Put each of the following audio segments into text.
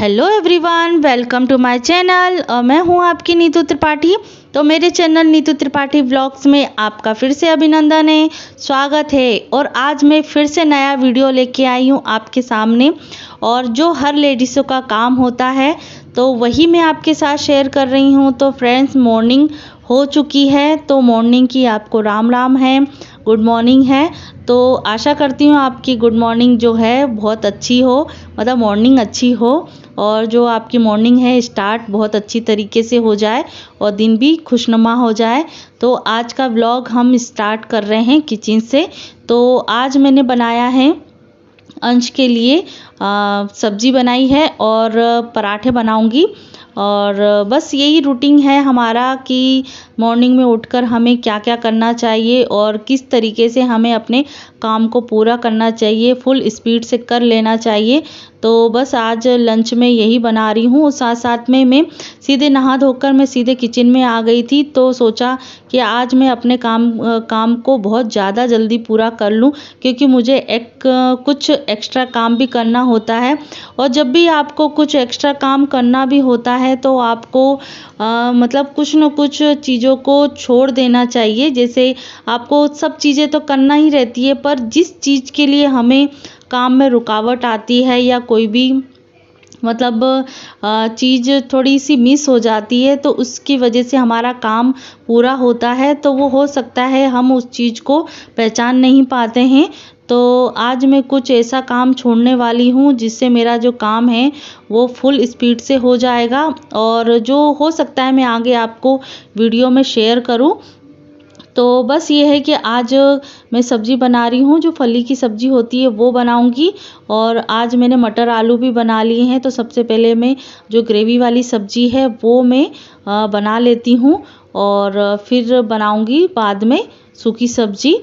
Hello everyone, welcome to my channel और मैं हूं आपकी नीतू त्रिपाठी। तो मेरे चैनल नीतू त्रिपाठी व्लॉग्स में आपका फिर से अभिनंदन है, स्वागत है। और आज मैं फिर से नया वीडियो लेके आई हूं आपके सामने। और जो हर लेडीज़ों का काम होता है तो वही मैं आपके साथ शेयर कर रही हूं। तो फ्रेंड्स, मॉर्निंग हो चुकी है, तो मॉर्निंग की आपको राम राम है, गुड मॉर्निंग है। तो आशा करती हूँ आपकी गुड मॉर्निंग जो है बहुत अच्छी हो, मतलब मॉर्निंग अच्छी हो और जो आपकी मॉर्निंग है स्टार्ट बहुत अच्छी तरीके से हो जाए और दिन भी खुशनुमा हो जाए। तो आज का व्लॉग हम स्टार्ट कर रहे हैं किचन से। तो आज मैंने बनाया है अंश के लिए सब्जी बनाई है और पराठे बनाऊंगी। और बस यही रूटीन है हमारा कि मॉर्निंग में उठकर हमें क्या क्या करना चाहिए और किस तरीके से हमें अपने काम को पूरा करना चाहिए, फुल स्पीड से कर लेना चाहिए। तो बस आज लंच में यही बना रही हूँ। साथ साथ में मैं सीधे नहा धोकर मैं सीधे किचन में आ गई थी। तो सोचा कि आज मैं अपने काम को बहुत ज़्यादा जल्दी पूरा कर लूँ, क्योंकि मुझे कुछ एक्स्ट्रा काम भी करना होता है। और जब भी आपको कुछ एक्स्ट्रा काम करना भी होता है तो आपको मतलब कुछ न कुछ चीज़ों को छोड़ देना चाहिए। जैसे आपको सब चीज़ें तो करना ही रहती है, पर जिस चीज़ के लिए हमें काम में रुकावट आती है या कोई भी मतलब चीज़ थोड़ी सी मिस हो जाती है तो उसकी वजह से हमारा काम पूरा होता है, तो वो हो सकता है हम उस चीज़ को पहचान नहीं पाते हैं। तो आज मैं कुछ ऐसा काम छोड़ने वाली हूँ जिससे मेरा जो काम है वो फुल स्पीड से हो जाएगा और जो हो सकता है मैं आगे आपको वीडियो में शेयर करूँ। तो बस ये है कि आज मैं सब्ज़ी बना रही हूँ, जो फली की सब्ज़ी होती है वो बनाऊँगी। और आज मैंने मटर आलू भी बना लिए हैं। तो सबसे पहले मैं जो ग्रेवी वाली सब्ज़ी है वो मैं बना लेती हूँ और फिर बनाऊँगी बाद में सूखी सब्ज़ी।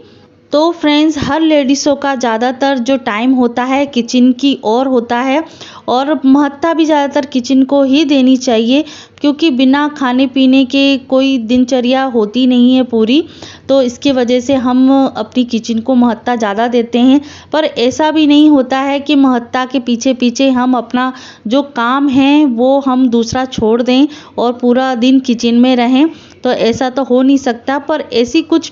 तो फ्रेंड्स, हर लेडीज़ों का ज़्यादातर जो टाइम होता है किचन की ओर होता है और महत्ता भी ज़्यादातर किचन को ही देनी चाहिए, क्योंकि बिना खाने पीने के कोई दिनचर्या होती नहीं है पूरी। तो इसके वजह से हम अपनी किचन को महत्ता ज़्यादा देते हैं। पर ऐसा भी नहीं होता है कि महत्ता के पीछे पीछे हम अपना जो काम है वो हम दूसरा छोड़ दें और पूरा दिन किचन में रहें। तो ऐसा तो हो नहीं सकता। पर ऐसी कुछ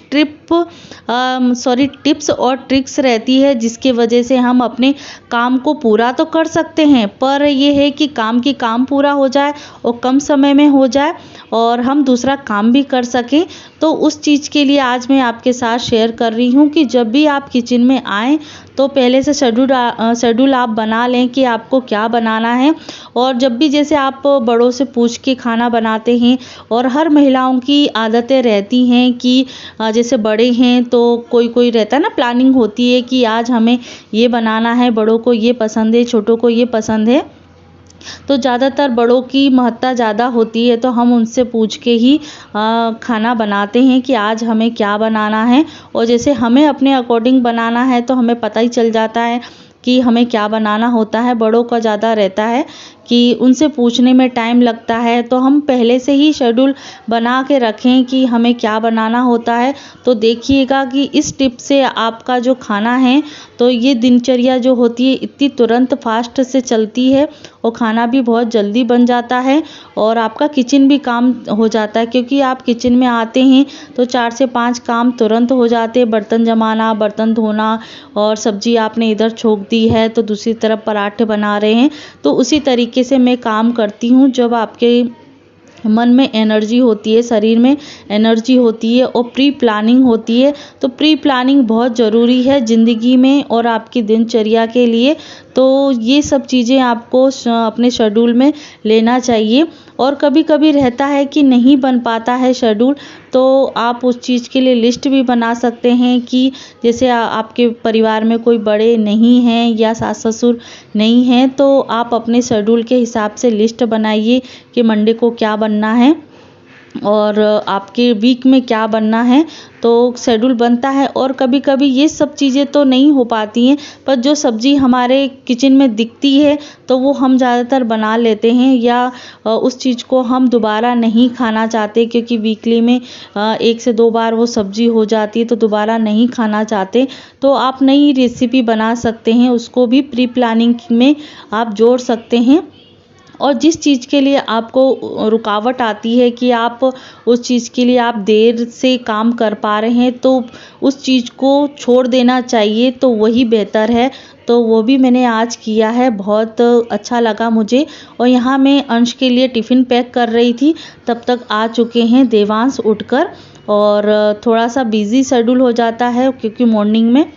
टिप्स और ट्रिक्स रहती है जिसके वजह से हम अपने काम को पूरा तो कर सकते हैं, पर ये है कि काम की काम पूरा हो जाए और कम समय में हो जाए और हम दूसरा काम भी कर सकें। तो उस चीज़ के लिए आज मैं आपके साथ शेयर कर रही हूँ कि जब भी आप किचन में आएँ तो पहले से शेड्यूल आप बना लें कि आपको क्या बनाना है। और जब भी जैसे आप बड़ों से पूछ के खाना बनाते हैं, और हर महिलाओं की आदतें रहती हैं कि जैसे बड़े हैं तो कोई रहता है ना, प्लानिंग होती है कि आज हमें ये बनाना है, बड़ों को ये पसंद है, छोटों को ये पसंद है। तो ज़्यादातर बड़ों की महत्ता ज़्यादा होती है, तो हम उनसे पूछ के ही खाना बनाते हैं कि आज हमें क्या बनाना है। और जैसे हमें अपने अकॉर्डिंग बनाना है तो हमें पता ही चल जाता है कि हमें क्या बनाना होता है। बड़ों का ज़्यादा रहता है कि उनसे पूछने में टाइम लगता है, तो हम पहले से ही शेड्यूल बना के रखें कि हमें क्या बनाना होता है। तो देखिएगा कि इस टिप से आपका जो खाना है तो ये दिनचर्या जो होती है इतनी तुरंत फास्ट से चलती है और खाना भी बहुत जल्दी बन जाता है और आपका किचन भी काम हो जाता है, क्योंकि आप किचन में आते हैं तो 4 से 5 काम तुरंत हो जाते हैं। बर्तन जमाना, बर्तन धोना, और सब्जी आपने इधर छोंक दी है तो दूसरी तरफ पराठे बना रहे हैं। तो उसी तरीके से मैं काम करती हूँ। जब आपके मन में एनर्जी होती है, शरीर में एनर्जी होती है और प्री प्लानिंग होती है, तो प्री प्लानिंग बहुत ज़रूरी है ज़िंदगी में और आपकी दिनचर्या के लिए। तो ये सब चीज़ें आपको अपने शेड्यूल में लेना चाहिए। और कभी कभी रहता है कि नहीं बन पाता है शेड्यूल, तो आप उस चीज़ के लिए लिस्ट भी बना सकते हैं कि जैसे आपके परिवार में कोई बड़े नहीं हैं या सास ससुर नहीं हैं, तो आप अपने शेड्यूल के हिसाब से लिस्ट बनाइए कि मंडे को क्या बनना है और आपके वीक में क्या बनना है। तो शेड्यूल बनता है। और कभी कभी ये सब चीज़ें तो नहीं हो पाती हैं, पर जो सब्ज़ी हमारे किचन में दिखती है तो वो हम ज़्यादातर बना लेते हैं, या उस चीज़ को हम दोबारा नहीं खाना चाहते, क्योंकि वीकली में 1 से 2 बार वो सब्ज़ी हो जाती है तो दोबारा नहीं खाना चाहते। तो आप नई रेसिपी बना सकते हैं, उसको भी प्री प्लानिंग में आप जोड़ सकते हैं। और जिस चीज़ के लिए आपको रुकावट आती है कि आप उस चीज़ के लिए आप देर से काम कर पा रहे हैं, तो उस चीज़ को छोड़ देना चाहिए, तो वही बेहतर है। तो वो भी मैंने आज किया है, बहुत अच्छा लगा मुझे। और यहाँ मैं अंश के लिए टिफ़िन पैक कर रही थी, तब तक आ चुके हैं देवांश उठकर। और थोड़ा सा बिज़ी शेड्यूल हो जाता है क्योंकि मॉर्निंग में,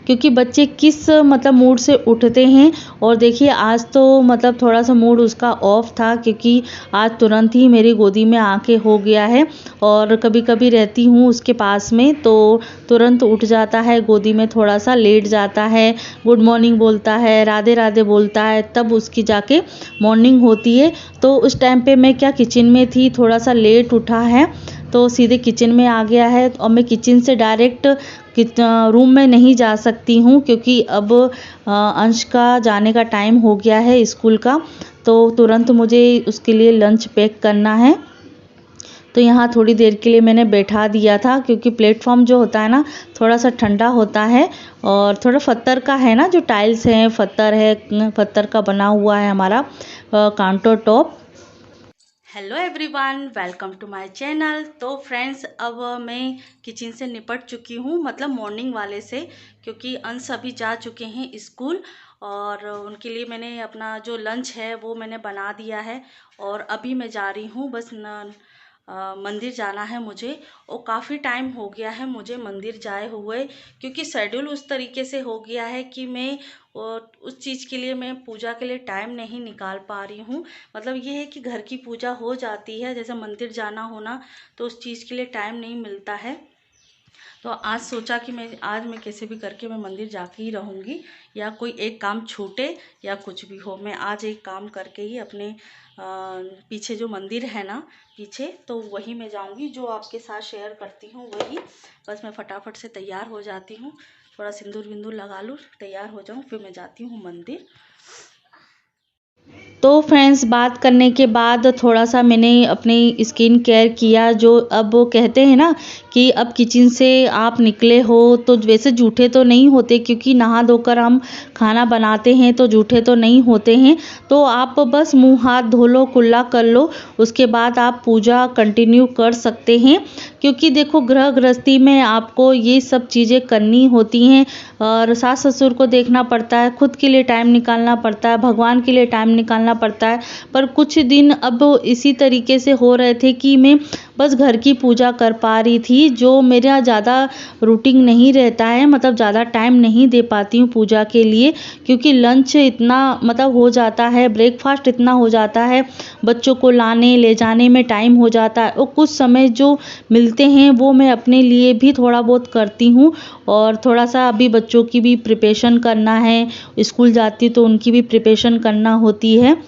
क्योंकि बच्चे किस मतलब मूड से उठते हैं। और देखिए आज तो मतलब थोड़ा सा मूड उसका ऑफ था, क्योंकि आज तुरंत ही मेरी गोदी में आके हो गया है। और कभी कभी रहती हूँ उसके पास में तो तुरंत उठ जाता है, गोदी में थोड़ा सा लेट जाता है, गुड मॉर्निंग बोलता है, राधे राधे बोलता है, तब उसकी जाके मॉर्निंग होती है। तो उस टाइम पे मैं क्या किचन में थी, थोड़ा सा लेट उठा है तो सीधे किचन में आ गया है। और मैं किचन से डायरेक्ट रूम में नहीं जा सकती हूँ, क्योंकि अब अंश का जाने का टाइम हो गया है स्कूल का, तो तुरंत मुझे उसके लिए लंच पैक करना है। तो यहाँ थोड़ी देर के लिए मैंने बैठा दिया था, क्योंकि प्लेटफॉर्म जो होता है ना थोड़ा सा ठंडा होता है, और थोड़ा पत्थर का है ना, जो टाइल्स हैं पत्थर है, पत्थर का बना हुआ है हमारा counter top. Hello everyone, welcome to my channel. तो फ्रेंड्स, अब मैं किचन से निपट चुकी हूँ, मतलब मॉर्निंग वाले से, क्योंकि अंश अभी जा चुके हैं स्कूल, और उनके लिए मैंने अपना जो लंच है वो मैंने बना दिया है। और अभी मैं जा रही हूँ, बस मंदिर जाना है मुझे। और काफ़ी टाइम हो गया है मुझे मंदिर जाए हुए, क्योंकि शेड्यूल उस तरीके से हो गया है कि मैं उस चीज़ के लिए, मैं पूजा के लिए टाइम नहीं निकाल पा रही हूँ। मतलब ये है कि घर की पूजा हो जाती है, जैसे मंदिर जाना होना, तो उस चीज़ के लिए टाइम नहीं मिलता है। तो आज सोचा कि आज मैं कैसे भी करके मैं मंदिर जाके ही रहूँगी, या कोई एक काम छूटे या कुछ भी हो, मैं आज एक काम करके ही अपने पीछे जो मंदिर है ना पीछे, तो वही मैं जाऊँगी, जो आपके साथ शेयर करती हूँ वही। बस मैं फटाफट से तैयार हो जाती हूँ, थोड़ा सिंदूर विंदूर लगा लूँ, तैयार हो जाऊँ, फिर मैं जाती हूँ मंदिर। तो फ्रेंड्स, बात करने के बाद थोड़ा सा मैंने अपनी स्किन केयर किया। जो अब वो कहते हैं ना कि अब किचन से आप निकले हो तो वैसे जूठे तो नहीं होते, क्योंकि नहा धोकर हम खाना बनाते हैं तो जूठे तो नहीं होते हैं। तो आप बस मुंह हाथ धो लो, कुल्ला कर लो, उसके बाद आप पूजा कंटिन्यू कर सकते हैं। क्योंकि देखो, गृह गृहस्थी में आपको ये सब चीज़ें करनी होती हैं, और सास ससुर को देखना पड़ता है, खुद के लिए टाइम निकालना पड़ता है, भगवान के लिए टाइम निकालना पड़ता है। पर कुछ दिन अब इसी तरीके से हो रहे थे कि मैं बस घर की पूजा कर पा रही थी, जो मेरा ज़्यादा रूटीन नहीं रहता है, मतलब ज़्यादा टाइम नहीं दे पाती हूँ पूजा के लिए, क्योंकि लंच इतना मतलब हो जाता है, ब्रेकफास्ट इतना हो जाता है, बच्चों को लाने ले जाने में टाइम हो जाता है। और कुछ समय जो मिलते हैं वो मैं अपने लिए भी थोड़ा बहुत करती हूँ। और थोड़ा सा अभी बच्चों की भी प्रिपरेशन करना है, स्कूल जाती तो उनकी भी प्रिपरेशन करना होती है,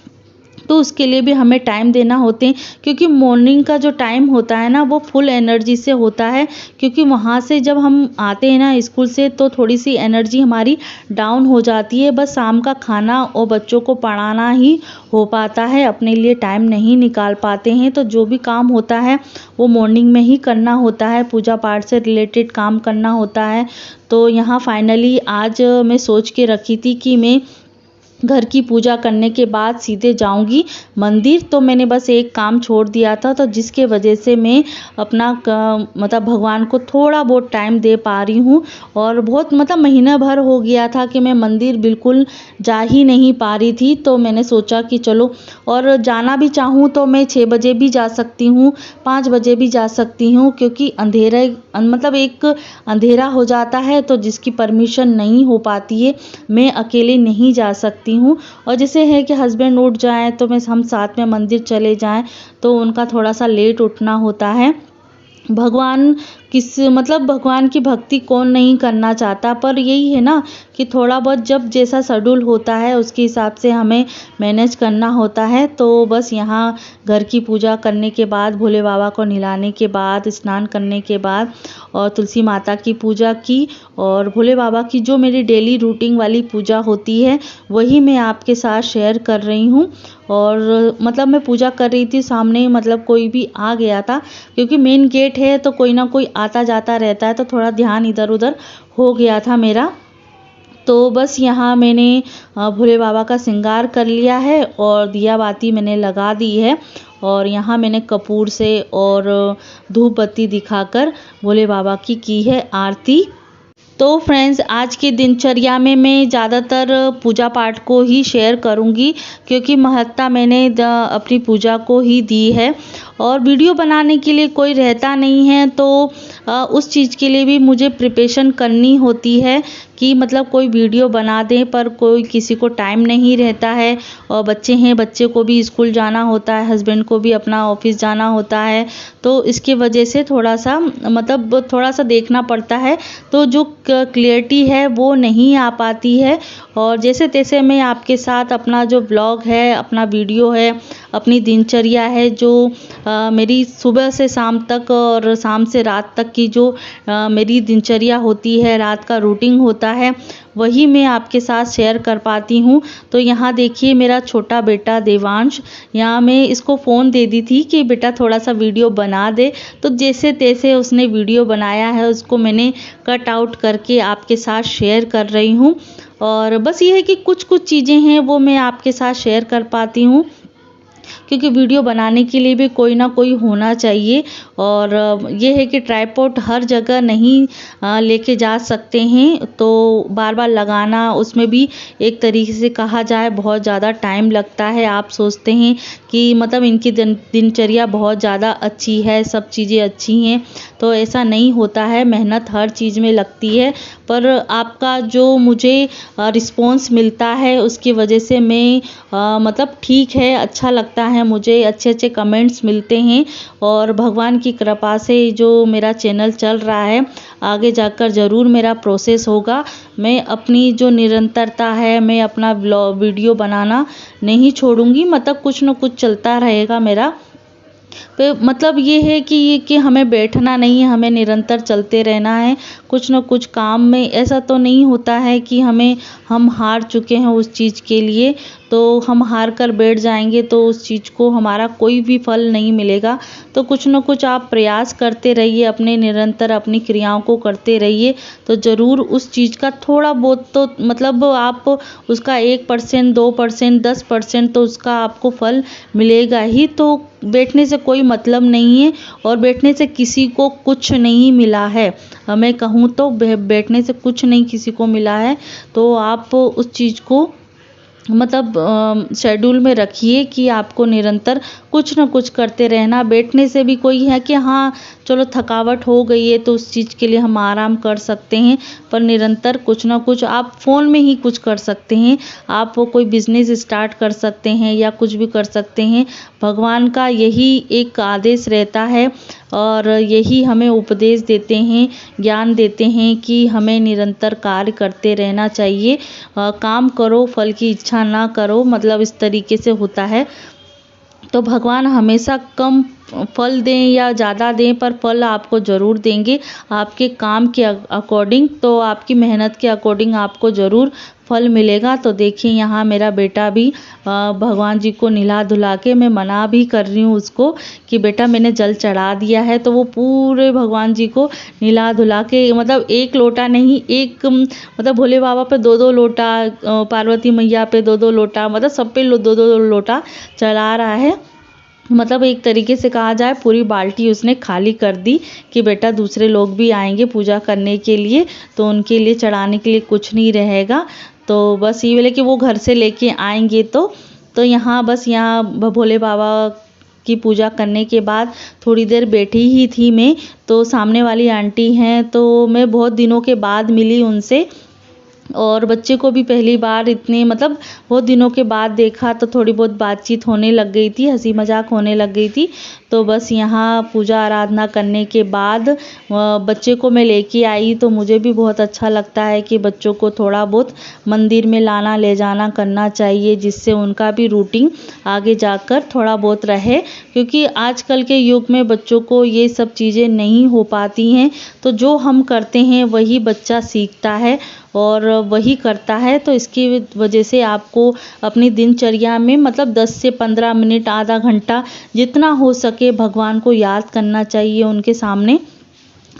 तो उसके लिए भी हमें टाइम देना होते हैं। क्योंकि मॉर्निंग का जो टाइम होता है ना वो फुल एनर्जी से होता है, क्योंकि वहाँ से जब हम आते हैं ना स्कूल से, तो थोड़ी सी एनर्जी हमारी डाउन हो जाती है। बस शाम का खाना और बच्चों को पढ़ाना ही हो पाता है, अपने लिए टाइम नहीं निकाल पाते हैं। तो जो भी काम होता है वो मॉर्निंग में ही करना होता है, पूजा पाठ से रिलेटेड काम करना होता है। तो यहाँ फाइनली आज मैं सोच के रखी थी कि मैं घर की पूजा करने के बाद सीधे जाऊंगी मंदिर। तो मैंने बस एक काम छोड़ दिया था, तो जिसके वजह से मैं अपना मतलब भगवान को थोड़ा बहुत टाइम दे पा रही हूँ। और बहुत मतलब महीना भर हो गया था कि मैं मंदिर बिल्कुल जा ही नहीं पा रही थी। तो मैंने सोचा कि चलो, और जाना भी चाहूँ तो मैं 6 बजे भी जा सकती हूँ, 5 बजे भी जा सकती हूँ, क्योंकि अंधेरा मतलब एक अंधेरा हो जाता है, तो जिसकी परमिशन नहीं हो पाती है, मैं अकेले नहीं जा सकती हूँ। और जैसे है कि हस्बैंड उठ जाएं तो हम साथ में मंदिर चले जाएं, तो उनका थोड़ा सा लेट उठना होता है। भगवान मतलब भगवान की भक्ति कौन नहीं करना चाहता, पर यही है ना कि थोड़ा बहुत जब जैसा शेड्यूल होता है उसके हिसाब से हमें मैनेज करना होता है। तो बस यहाँ घर की पूजा करने के बाद, भोले बाबा को नहलाने के बाद, स्नान करने के बाद, और तुलसी माता की पूजा की, और भोले बाबा की जो मेरी डेली रूटीन वाली पूजा होती है वही मैं आपके साथ शेयर कर रही हूँ। और मतलब मैं पूजा कर रही थी, सामने मतलब कोई भी आ गया था, क्योंकि मेन गेट है तो कोई ना कोई आता जाता रहता है, तो थोड़ा ध्यान इधर उधर हो गया था मेरा। तो बस यहाँ मैंने भोले बाबा का श्रृंगार कर लिया है और दिया बाती मैंने लगा दी है। और यहाँ मैंने कपूर से और धूप बत्ती दिखाकर भोले बाबा की है आरती। तो फ्रेंड्स, आज की दिनचर्या में मैं ज़्यादातर पूजा पाठ को ही शेयर करूँगी, क्योंकि महत्ता मैंने अपनी पूजा को ही दी है। और वीडियो बनाने के लिए कोई रहता नहीं है, तो उस चीज़ के लिए भी मुझे प्रिपरेशन करनी होती है कि मतलब कोई वीडियो बना दें, पर कोई किसी को टाइम नहीं रहता है। और बच्चे हैं, बच्चे को भी स्कूल जाना होता है, हस्बैंड को भी अपना ऑफिस जाना होता है, तो इसके वजह से थोड़ा सा देखना पड़ता है। तो जो क्लियरिटी है वो नहीं आ पाती है। और जैसे तैसे मैं आपके साथ अपना जो ब्लॉग है, अपना वीडियो है, अपनी दिनचर्या है, जो मेरी सुबह से शाम तक और शाम से रात तक की जो मेरी दिनचर्या होती है, रात का रूटीन होता है, वही मैं आपके साथ शेयर कर पाती हूँ। तो यहाँ देखिए मेरा छोटा बेटा देवांश, यहाँ मैं इसको फ़ोन दे दी थी कि बेटा थोड़ा सा वीडियो बना दे, तो जैसे तैसे उसने वीडियो बनाया है, उसको मैंने कट आउट करके आपके साथ शेयर कर रही हूँ। और बस ये है कि कुछ कुछ चीज़ें हैं वो मैं आपके साथ शेयर कर पाती हूँ, क्योंकि वीडियो बनाने के लिए भी कोई ना कोई होना चाहिए। और ये है कि ट्राइपॉड हर जगह नहीं लेके जा सकते हैं, तो बार बार लगाना, उसमें भी एक तरीके से कहा जाए बहुत ज़्यादा टाइम लगता है। आप सोचते हैं कि मतलब इनकी दिनचर्या बहुत ज़्यादा अच्छी है, सब चीज़ें अच्छी हैं, तो ऐसा नहीं होता है। मेहनत हर चीज़ में लगती है, पर आपका जो मुझे रिस्पॉन्स मिलता है उसकी वजह से मैं मतलब ठीक है, अच्छा लगता है, मुझे अच्छे अच्छे कमेंट्स मिलते हैं। और भगवान की कृपा से जो मेरा चैनल चल रहा है, आगे जाकर ज़रूर मेरा प्रोसेस होगा। मैं अपनी जो निरंतरता है, मैं अपना वीडियो बनाना नहीं छोड़ूंगी, मतलब कुछ न कुछ चलता रहेगा मेरा। पे मतलब ये है कि हमें बैठना नहीं है, हमें निरंतर चलते रहना है कुछ न कुछ काम में। ऐसा तो नहीं होता है कि हम हार चुके हैं उस चीज़ के लिए, तो हम हार कर बैठ जाएंगे तो उस चीज़ को हमारा कोई भी फल नहीं मिलेगा। तो कुछ न कुछ आप प्रयास करते रहिए, अपने निरंतर अपनी क्रियाओं को करते रहिए, तो ज़रूर उस चीज़ का थोड़ा बहुत तो मतलब आप उसका 1%, 2%, 10% तो उसका आपको फल मिलेगा ही। तो बैठने से कोई मतलब नहीं है, और बैठने से किसी को कुछ नहीं मिला है। मैं कहूँ तो बैठने से कुछ नहीं किसी को मिला है। तो आप उस चीज़ को मतलब शेड्यूल में रखिए कि आपको निरंतर कुछ न कुछ करते रहना। बैठने से भी कोई है कि हाँ चलो थकावट हो गई है तो उस चीज़ के लिए हम आराम कर सकते हैं, पर निरंतर कुछ ना कुछ आप फ़ोन में ही कुछ कर सकते हैं। आप कोई बिजनेस स्टार्ट कर सकते हैं या कुछ भी कर सकते हैं। भगवान का यही एक आदेश रहता है और यही हमें उपदेश देते हैं, ज्ञान देते हैं कि हमें निरंतर कार्य करते रहना चाहिए। काम करो, फल की इच्छा ना करो, मतलब इस तरीके से होता है। तो भगवान हमेशा कम फल दें या ज़्यादा दें, पर फल आपको ज़रूर देंगे आपके काम के अकॉर्डिंग। तो आपकी मेहनत के अकॉर्डिंग आपको ज़रूर फल मिलेगा। तो देखिए यहाँ मेरा बेटा भी भगवान जी को नहला धुला के, मैं मना भी कर रही हूँ उसको कि बेटा मैंने जल चढ़ा दिया है, तो वो पूरे भगवान जी को नहला धुला के, मतलब एक लोटा नहीं, एक मतलब भोले बाबा पे 2-2 लोटा, पार्वती मैया पे 2-2 लोटा, मतलब सब पे 2-2 लोटा चढ़ा रहा है। मतलब एक तरीके से कहा जाए पूरी बाल्टी उसने खाली कर दी कि बेटा दूसरे लोग भी आएंगे पूजा करने के लिए, तो उनके लिए चढ़ाने के लिए कुछ नहीं रहेगा। तो बस ये बोले कि वो घर से लेके आएंगे। तो यहाँ बस यहाँ भोले बाबा की पूजा करने के बाद थोड़ी देर बैठी ही थी मैं, तो सामने वाली आंटी हैं, तो मैं बहुत दिनों के बाद मिली उनसे, और बच्चे को भी पहली बार इतने मतलब बहुत दिनों के बाद देखा, तो थोड़ी बहुत बातचीत होने लग गई थी, हंसी मजाक होने लग गई थी। तो बस यहाँ पूजा आराधना करने के बाद बच्चे को मैं लेके आई, तो मुझे भी बहुत अच्छा लगता है कि बच्चों को थोड़ा बहुत मंदिर में लाना ले जाना करना चाहिए, जिससे उनका भी रूटीन आगे जाकर थोड़ा बहुत रहे, क्योंकि आजकल के युग में बच्चों को ये सब चीज़ें नहीं हो पाती हैं। तो जो हम करते हैं वही बच्चा सीखता है और वही करता है। तो इसकी वजह से आपको अपनी दिनचर्या में मतलब 10 से 15 मिनट, आधा घंटा जितना हो सके भगवान को याद करना चाहिए, उनके सामने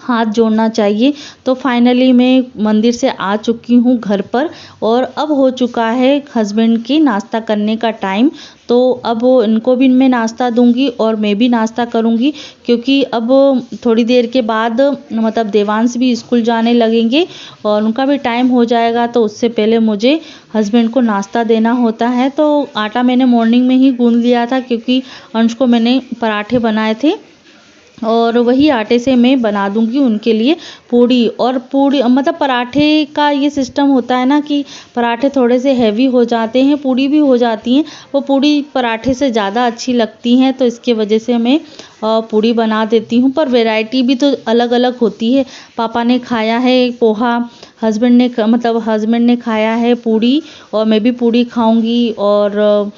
हाथ जोड़ना चाहिए। तो फाइनली मैं मंदिर से आ चुकी हूँ घर पर और अब हो चुका है हस्बैंड की नाश्ता करने का टाइम। तो अब इनको भी मैं नाश्ता दूंगी और मैं भी नाश्ता करूंगी, क्योंकि अब थोड़ी देर के बाद मतलब देवांश भी स्कूल जाने लगेंगे और उनका भी टाइम हो जाएगा। तो उससे पहले मुझे हस्बैंड को नाश्ता देना होता है। तो आटा मैंने मॉर्निंग में ही गूंद लिया था, क्योंकि अंश को मैंने पराठे बनाए थे और वही आटे से मैं बना दूंगी उनके लिए पूड़ी। और पूड़ी मतलब पराठे का ये सिस्टम होता है ना कि पराठे थोड़े से हैवी हो जाते हैं, पूड़ी भी हो जाती हैं, वो पूड़ी पराठे से ज़्यादा अच्छी लगती हैं। तो इसके वजह से मैं पूड़ी बना देती हूँ। पर वैरायटी भी तो अलग अलग होती है। पापा ने खाया है पोहा, हस्बैंड ने खाया है पूड़ी, और मैं भी पूड़ी खाऊंगी। और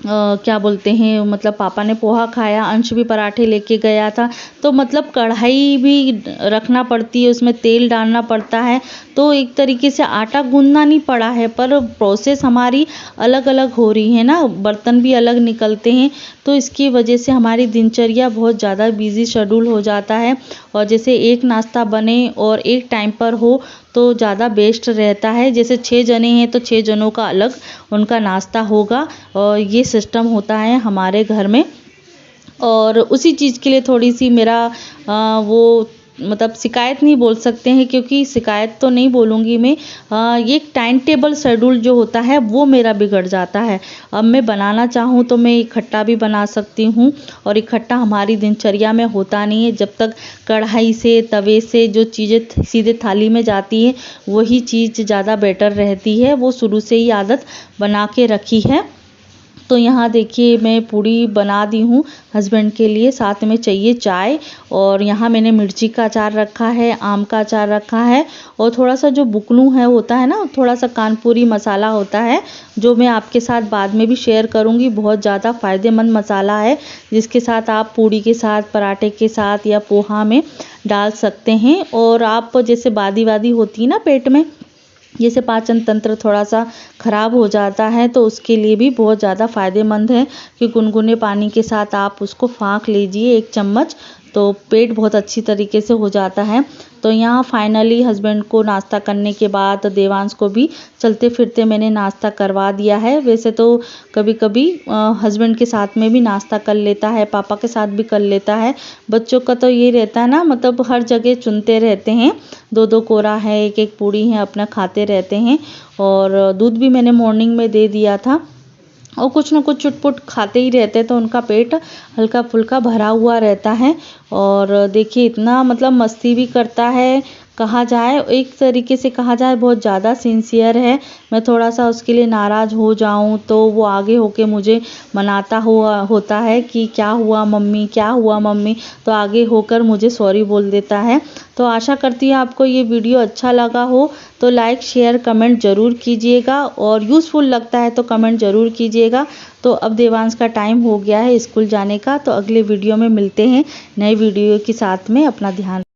क्या बोलते हैं, मतलब पापा ने पोहा खाया, अंश भी पराठे लेके गया था। तो मतलब कढ़ाई भी रखना पड़ती है, उसमें तेल डालना पड़ता है। तो एक तरीके से आटा गूंदना नहीं पड़ा है, पर प्रोसेस हमारी अलग अलग हो रही है ना, बर्तन भी अलग निकलते हैं। तो इसकी वजह से हमारी दिनचर्या बहुत ज़्यादा बिजी शेड्यूल हो जाता है। और जैसे एक नाश्ता बने और एक टाइम पर हो तो ज़्यादा बेस्ट रहता है। जैसे 6 जने हैं तो 6 जनों का अलग उनका नाश्ता होगा, और ये सिस्टम होता है हमारे घर में। और उसी चीज़ के लिए थोड़ी सी मेरा वो मतलब शिकायत नहीं बोल सकते हैं, क्योंकि शिकायत तो नहीं बोलूँगी मैं, ये एक टाइम टेबल शेड्यूल जो होता है वो मेरा बिगड़ जाता है। अब मैं बनाना चाहूँ तो मैं इकट्ठा भी बना सकती हूँ, और इकट्ठा हमारी दिनचर्या में होता नहीं है। जब तक कढ़ाई से तवे से जो चीज़ें सीधे थाली में जाती है वही चीज़ ज़्यादा बेटर रहती है, वो शुरू से ही आदत बना के रखी है। तो यहाँ देखिए मैं पूड़ी बना दी हूँ हस्बैंड के लिए, साथ में चाहिए चाय। और यहाँ मैंने मिर्ची का अचार रखा है, आम का अचार रखा है, और थोड़ा सा जो बुकलू है होता है ना, थोड़ा सा कानपुरी मसाला होता है, जो मैं आपके साथ बाद में भी शेयर करूँगी। बहुत ज़्यादा फ़ायदेमंद मसाला है, जिसके साथ आप पूड़ी के साथ, पराठे के साथ या पोहा में डाल सकते हैं। और आप जैसे बादी वादी होती है ना पेट में, जैसे पाचन तंत्र थोड़ा सा ख़राब हो जाता है, तो उसके लिए भी बहुत ज़्यादा फ़ायदेमंद है कि गुनगुने पानी के साथ आप उसको फाँक लीजिए 1 चम्मच, तो पेट बहुत अच्छी तरीके से हो जाता है। तो यहाँ फाइनली हस्बैंड को नाश्ता करने के बाद देवांश को भी चलते फिरते मैंने नाश्ता करवा दिया है। वैसे तो कभी कभी हस्बैंड के साथ में भी नाश्ता कर लेता है, पापा के साथ भी कर लेता है। बच्चों का तो ये रहता है ना, मतलब हर जगह चुनते रहते हैं, 2-2 कोरा है, 1-1 पूड़ी है, अपना खाते रहते हैं। और दूध भी मैंने मॉर्निंग में दे दिया था, और कुछ ना कुछ चुटपुट खाते ही रहते हैं, तो उनका पेट हल्का फुल्का भरा हुआ रहता है। और देखिए इतना मतलब मस्ती भी करता है, कहा जाए एक तरीके से कहा जाए बहुत ज़्यादा सिंसियर है। मैं थोड़ा सा उसके लिए नाराज़ हो जाऊं तो वो आगे होके मुझे मनाता हुआ होता है कि क्या हुआ मम्मी, क्या हुआ मम्मी, तो आगे होकर मुझे सॉरी बोल देता है। तो आशा करती हूँ आपको ये वीडियो अच्छा लगा हो, तो लाइक शेयर कमेंट ज़रूर कीजिएगा, और यूज़फुल लगता है तो कमेंट ज़रूर कीजिएगा। तो अब देवांश का टाइम हो गया है स्कूल जाने का, तो अगले वीडियो में मिलते हैं नए वीडियो के साथ में। अपना ध्यान